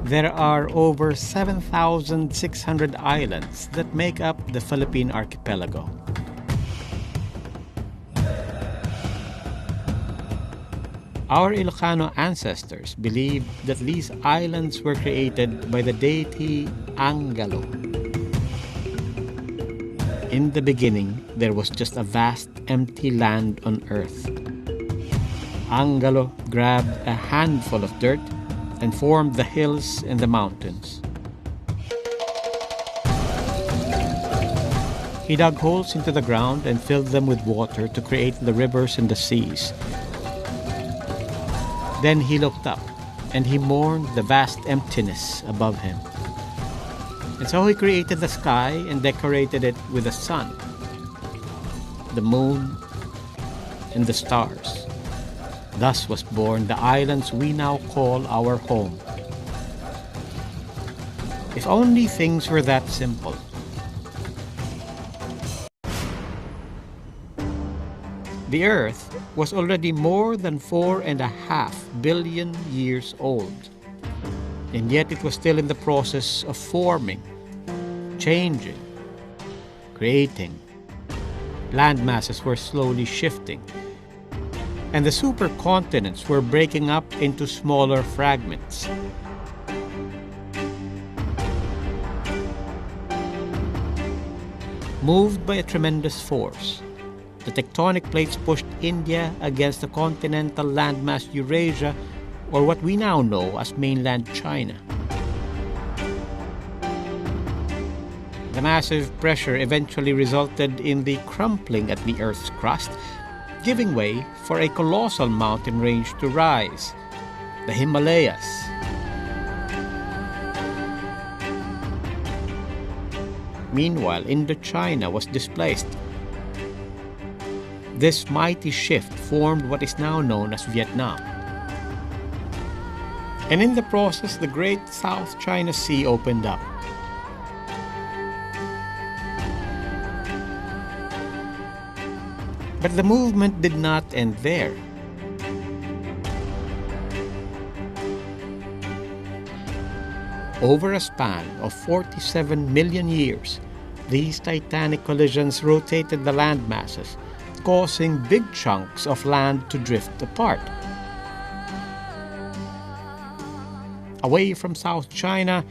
There are over 7,600 islands that make up the Philippine Archipelago. Our Ilocano ancestors believed that these islands were created by the deity Angalo. In the beginning, there was just a vast empty land on earth. Angalo grabbed a handful of dirt and formed the hills and the mountains. He dug holes into the ground and filled them with water to create the rivers and the seas. Then he looked up, and he mourned the vast emptiness above him. And so he created the sky and decorated it with the sun, the moon, and the stars. Thus was born the islands we now call our home. If only things were that simple. The Earth was already more than 4.5 billion years old, and yet it was still in the process of forming, changing, creating. Land masses were slowly shifting, and the supercontinents were breaking up into smaller fragments. Moved by a tremendous force, the tectonic plates pushed India against the continental landmass Eurasia, or what we now know as mainland China. The massive pressure eventually resulted in the crumpling at the Earth's crust, giving way for a colossal mountain range to rise, the Himalayas. Meanwhile, Indochina was displaced. This mighty shift formed what is now known as Vietnam. And in the process, the Great South China Sea opened up. But the movement did not end there. Over a span of 47 million years, these titanic collisions rotated the land masses, causing big chunks of land to drift apart. Away from South China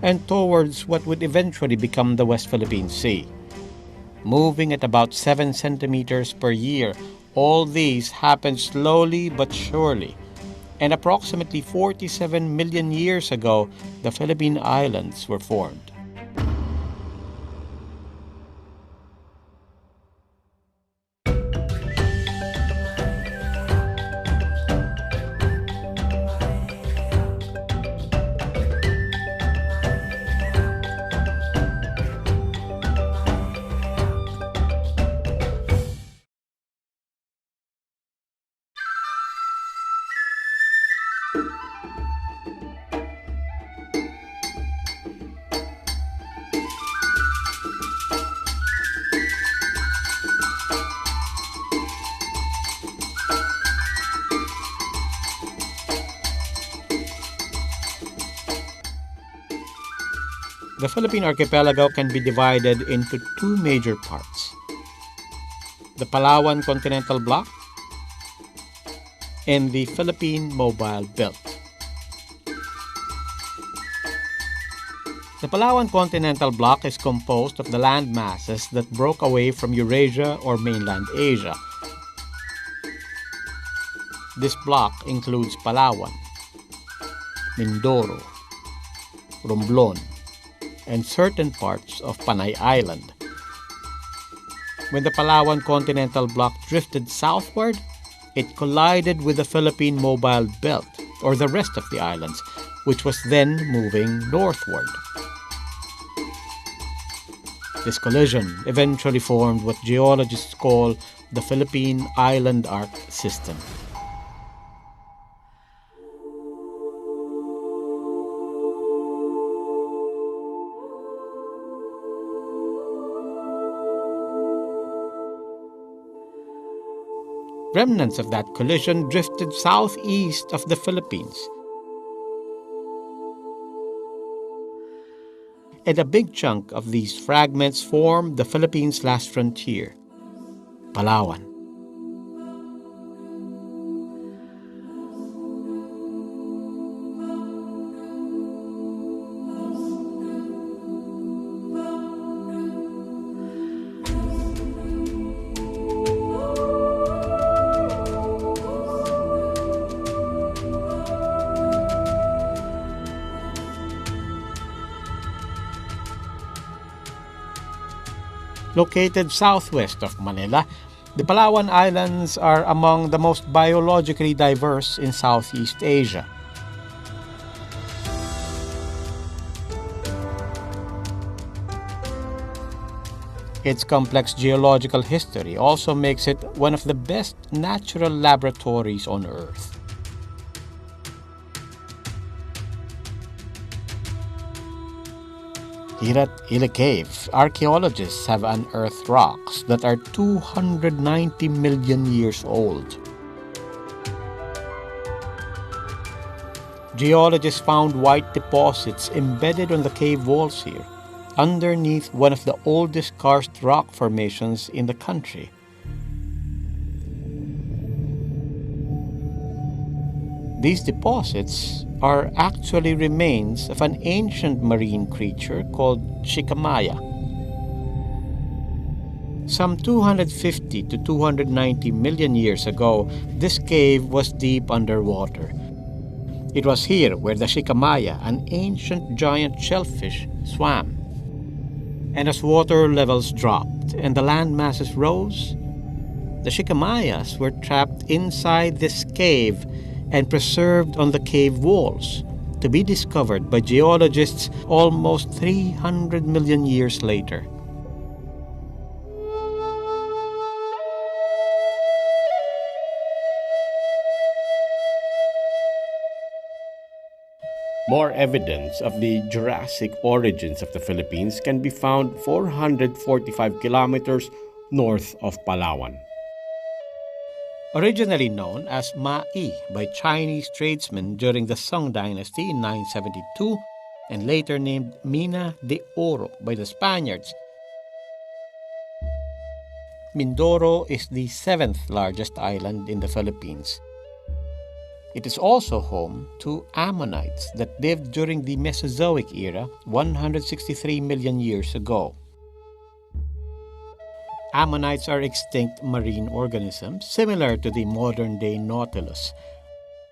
and towards what would eventually become the West Philippine Sea. Moving at about 7 centimeters per year, all these happened slowly but surely. And approximately 47 million years ago, the Philippine Islands were formed. The Philippine Archipelago can be divided into two major parts: the Palawan Continental Block and the Philippine Mobile Belt. The Palawan Continental Block is composed of the land masses that broke away from Eurasia or mainland Asia. This block includes Palawan, Mindoro, Romblon, and certain parts of Panay Island. When the Palawan Continental Block drifted southward, it collided with the Philippine Mobile Belt, or the rest of the islands, which was then moving northward. This collision eventually formed what geologists call the Philippine Island Arc System. Remnants of that collision drifted southeast of the Philippines. And a big chunk of these fragments form the Philippines' last frontier, Palawan. Located southwest of Manila, the Palawan Islands are among the most biologically diverse in Southeast Asia. Its complex geological history also makes it one of the best natural laboratories on Earth. Here at Ile Cave, archaeologists have unearthed rocks that are 290 million years old. Geologists found white deposits embedded on the cave walls here, underneath one of the oldest karst rock formations in the country. These deposits are actually remains of an ancient marine creature called Shikamaya. Some 250 to 290 million years ago, this cave was deep underwater. It was here where the Shikamaya, an ancient giant shellfish, swam. And as water levels dropped and the land masses rose, the Shikamayas were trapped inside this cave and preserved on the cave walls, to be discovered by geologists almost 300 million years later. More evidence of the Jurassic origins of the Philippines can be found 445 kilometers north of Palawan. Originally known as Ma'i by Chinese tradesmen during the Song Dynasty in 972 and later named Mina de Oro by the Spaniards, Mindoro is the seventh largest island in the Philippines. It is also home to Ammonites that lived during the Mesozoic era 163 million years ago. Ammonites are extinct marine organisms similar to the modern-day nautilus.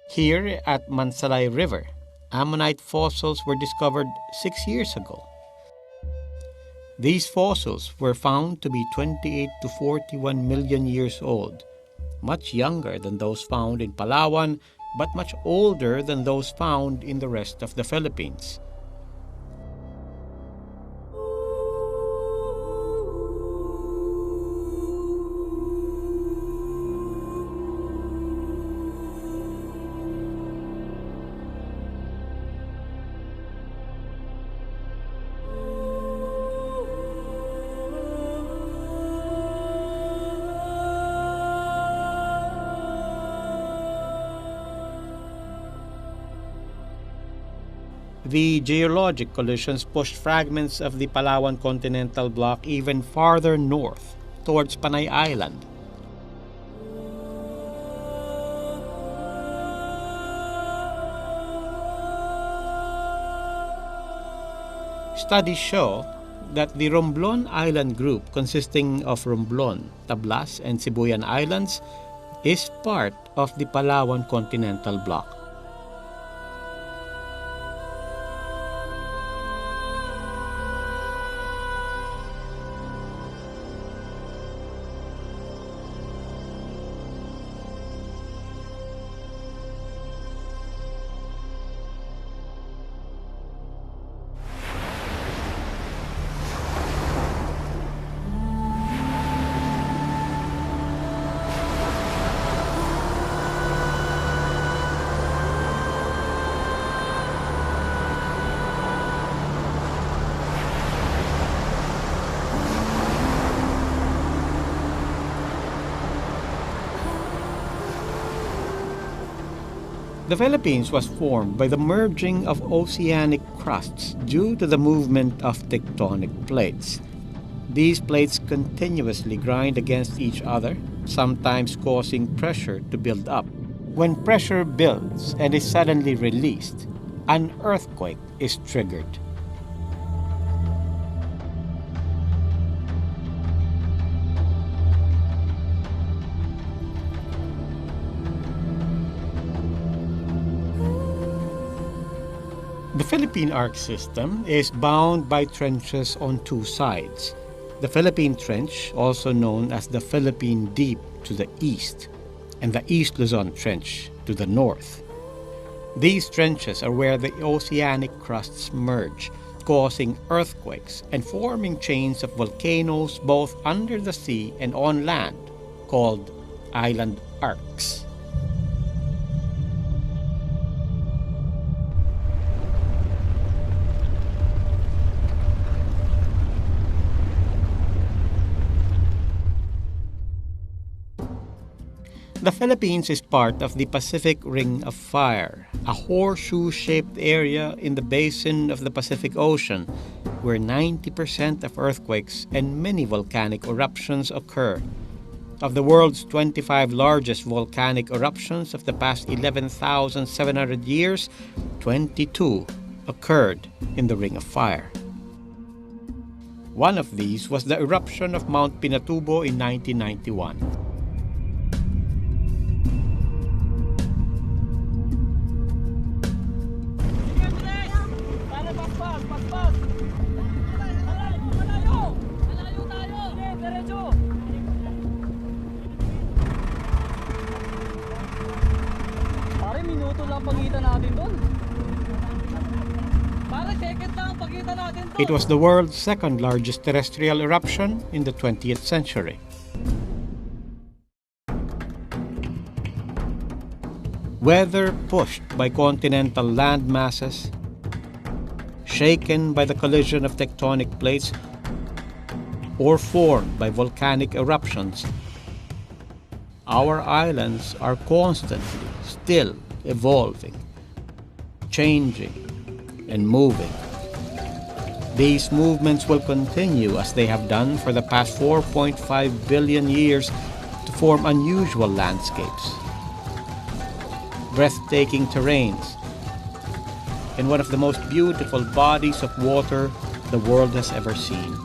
Here at Mansalay River, ammonite fossils were discovered 6 years ago. These fossils were found to be 28 to 41 million years old, much younger than those found in Palawan, but much older than those found in the rest of the Philippines. The geologic collisions pushed fragments of the Palawan continental block even farther north, towards Panay Island. Studies show that the Romblon Island group, consisting of Romblon, Tablas, and Sibuyan Islands, is part of the Palawan continental block. The Philippines was formed by the merging of oceanic crusts due to the movement of tectonic plates. These plates continuously grind against each other, sometimes causing pressure to build up. When pressure builds and is suddenly released, an earthquake is triggered. The Philippine Arc System is bound by trenches on two sides. The Philippine Trench, also known as the Philippine Deep to the east, and the East Luzon Trench to the north. These trenches are where the oceanic crusts merge, causing earthquakes and forming chains of volcanoes both under the sea and on land, called island arcs. The Philippines is part of the Pacific Ring of Fire, a horseshoe-shaped area in the basin of the Pacific Ocean, where 90% of earthquakes and many volcanic eruptions occur. Of the world's 25 largest volcanic eruptions of the past 11,700 years, 22 occurred in the Ring of Fire. One of these was the eruption of Mount Pinatubo in 1991. It was the world's second largest terrestrial eruption in the 20th century. Whether pushed by continental land masses, shaken by the collision of tectonic plates, or formed by volcanic eruptions, our islands are constantly still evolving, changing, and moving. These movements will continue as they have done for the past 4.5 billion years to form unusual landscapes, breathtaking terrains, and one of the most beautiful bodies of water the world has ever seen.